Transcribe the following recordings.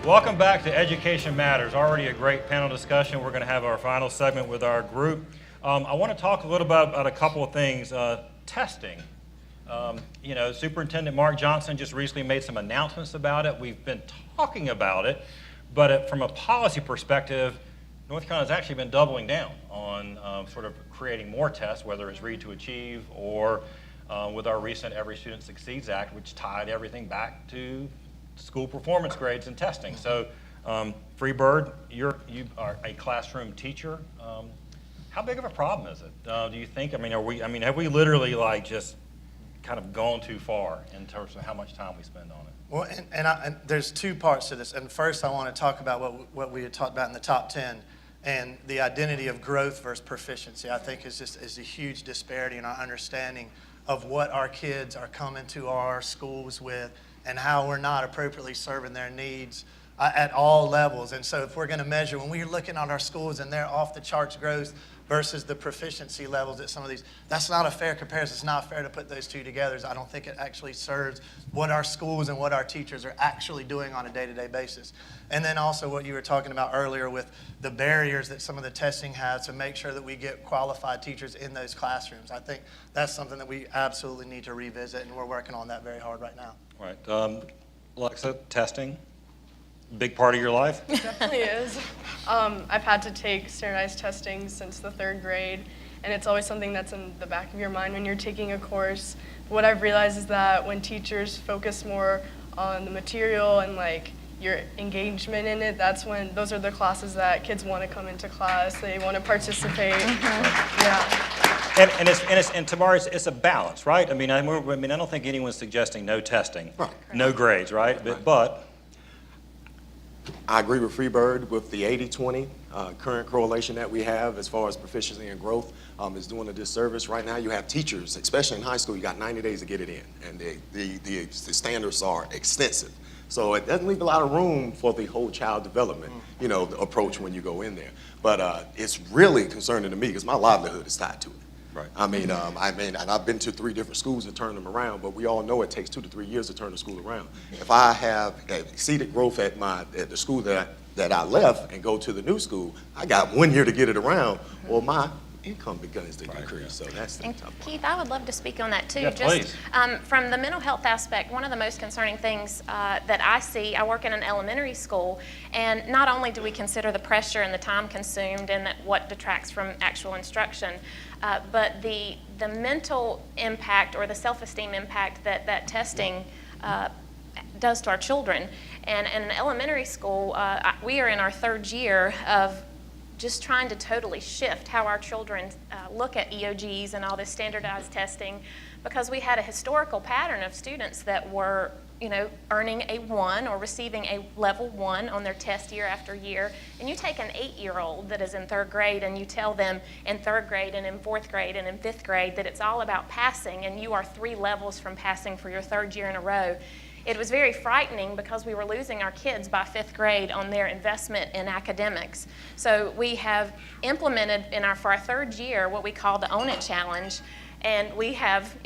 Welcome back to Education Matters. Already a great panel discussion. We're going to have our final segment with our group. I want to talk a little bit about a couple of things. Testing. Superintendent Mark Johnson just recently made some announcements about it. We've been talking about it, but from a policy perspective, North Carolina's actually been doubling down on sort of creating more tests, whether it's Read to Achieve or with our recent Every Student Succeeds Act, which tied everything back to school performance grades and testing. So, Freebird, you are a classroom teacher. How big of a problem is it? Do you think? Have we literally just kind of gone too far in terms of how much time we spend on it? Well, and there's two parts to this. And first, I want to talk about what we had talked about in the top 10, and the identity of growth versus proficiency. I think is a huge disparity in our understanding of what our kids are coming to our schools with, and how we're not appropriately serving their needs at all levels. And so if we're going to measure, when we're looking at our schools and they're off the charts growth versus the proficiency levels at some of these, that's not a fair comparison. It's not fair to put those two together. I don't think it actually serves what our schools and what our teachers are actually doing on a day-to-day basis. And then also what you were talking about earlier with the barriers that some of the testing has to make sure that we get qualified teachers in those classrooms. I think that's something that we absolutely need to revisit, and we're working on that very hard right now. Right. Alexa, testing, big part of your life? It definitely is. I've had to take standardized testing since the 3rd grade, and it's always something that's in the back of your mind when you're taking a course. What I've realized is that when teachers focus more on the material and your engagement in it, those are the classes that kids want to come into class. They want to participate. Mm-hmm. Yeah. And Tamara, it's a balance, right? I don't think anyone's suggesting no testing, right, no grades, right? But I agree with Freebird with the 80-20 current correlation that we have as far as proficiency and growth is doing a disservice. Right now you have teachers, especially in high school, you got 90 days to get it in, and the standards are extensive. So it doesn't leave a lot of room for the whole child development, the approach when you go in there. But it's really concerning to me because my livelihood is tied to it. Right. And I've been to 3 different schools to turn them around, but we all know it takes 2 to 3 years to turn the school around. If I have exceeded growth at the school that I left and go to the new school, I got 1 year to get it around, or my income begins to decrease. So that's the tough part. Keith, I would love to speak on that too. Yeah, please. From the mental health aspect, one of the most concerning things that I see, I work in an elementary school, and not only do we consider the pressure and the time consumed and what detracts from actual instruction, but the mental impact or the self-esteem impact that testing does to our children. And in an elementary school, we are in our 3rd year of just trying to totally shift how our children look at EOGs and all this standardized testing, because we had a historical pattern of students that were earning a 1 or receiving a level 1 on their test year after year. And you take an 8-year-old that is in 3rd grade and you tell them in 3rd grade and in 4th grade and in 5th grade that it's all about passing, and you are 3 levels from passing for your 3rd year in a row. It was very frightening because we were losing our kids by 5th grade on their investment in academics. So we have implemented for our 3rd year what we call the Own It Challenge. And we have,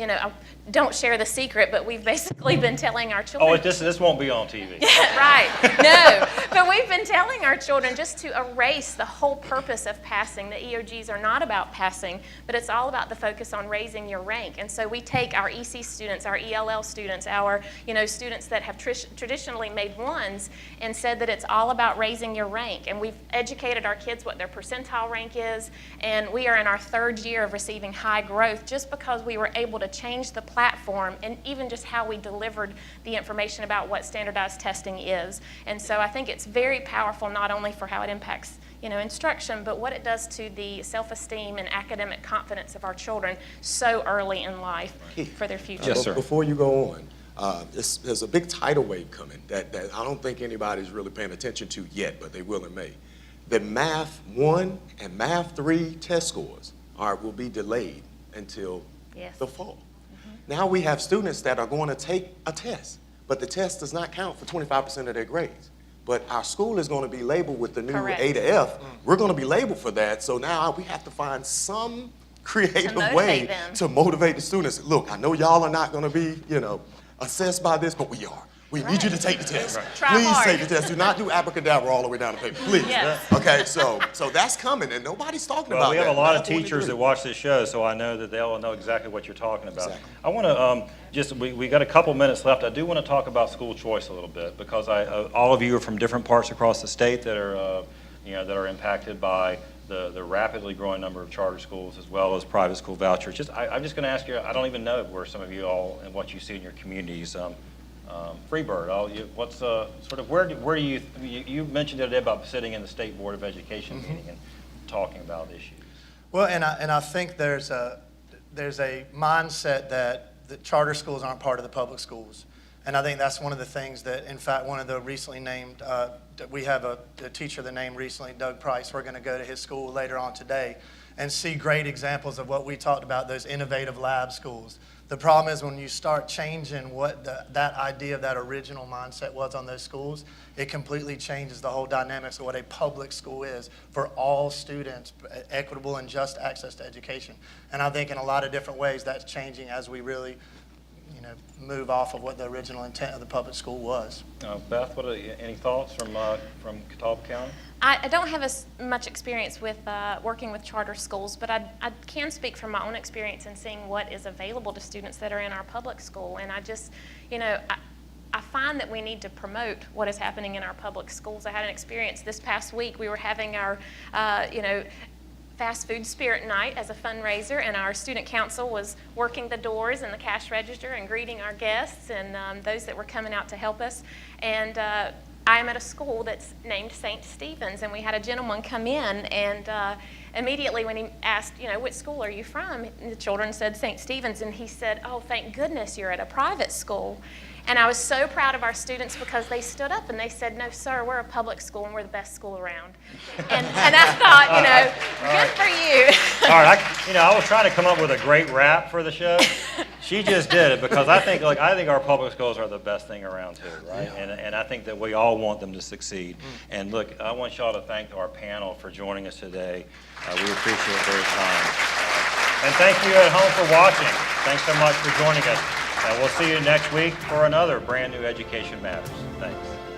don't share the secret, but we've basically been telling our children. Oh, this won't be on TV. Yeah, right. No, but we've been telling our children just to erase the whole purpose of passing. The EOGs are not about passing, but it's all about the focus on raising your rank. And so we take our EC students, our ELL students, our students that have traditionally made 1s, and said that it's all about raising your rank. And we've educated our kids what their percentile rank is, and we are in our 3rd year of receiving high growth just because we were able to change the platform and even just how we delivered the information about what standardized testing is. And so I think it's very powerful, not only for how it impacts instruction, but what it does to the self-esteem and academic confidence of our children so early in life for their future. Yes, sir. Before you go on, there's a big tidal wave coming that I don't think anybody's really paying attention to yet, but they will in May. The Math 1 and Math 3 test scores will be delayed until the fall. Now we have students that are going to take a test, but the test does not count for 25% of their grades. But our school is going to be labeled with the new A to F. We're going to be labeled for that, so now we have to find some creative way to motivate the students. Look, I know y'all are not going to be, assessed by this, but we are. We need you to take the test. Try Please hard. take the test. Do not do abracadabra all the way down the paper, please. Yes. Okay, so that's coming, and nobody's talking Well, about we that. have a lot of Math 1 and teachers 3. that watch this show, so I know that they'll know exactly what you're talking about. Exactly. I want to we got a couple minutes left. I do want to talk about school choice a little bit because all of you are from different parts across the state that are that are impacted by the rapidly growing number of charter schools as well as private school vouchers. I'm just going to ask you. I don't even know where some of you all and what you see in your communities. Freebird, what's sort of where do you mentioned the other day about sitting in the State Board of Education meeting and talking about issues. Well, and I think there's a mindset that the charter schools aren't part of the public schools. And I think that's one of the things that, in fact, one of the recently named, we have a teacher that named recently, Doug Price. We're going to go to his school later on today and see great examples of what we talked about, those innovative lab schools. The problem is when you start changing what that idea of that original mindset was on those schools, it completely changes the whole dynamics of what a public school is for all students, equitable and just access to education. And I think in a lot of different ways that's changing as we really move off of what the original intent of the public school was. Beth, any thoughts from Catawba County? I don't have as much experience with working with charter schools, but I can speak from my own experience in seeing what is available to students that are in our public school. And I just, I find that we need to promote what is happening in our public schools. I had an experience this past week. We were having our, fast food spirit night as a fundraiser, and our student council was working the doors and the cash register and greeting our guests and those that were coming out to help us. And I am at a school that's named St. Stephen's, and we had a gentleman come in, and immediately when he asked, which school are you from? And the children said St. Stephen's, and he said, oh, thank goodness you're at a private school. And I was so proud of our students because they stood up and they said, no, sir, we're a public school and we're the best school around. And I thought, good for you. All right, I was trying to come up with a great rap for the show. She just did it because I think our public schools are the best thing around too, right? And I think that we all want them to succeed. And look, I want y'all to thank our panel for joining us today. We appreciate their time. And thank you at home for watching. Thanks so much for joining us. And we'll see you next week for another brand new Education Matters. Thanks.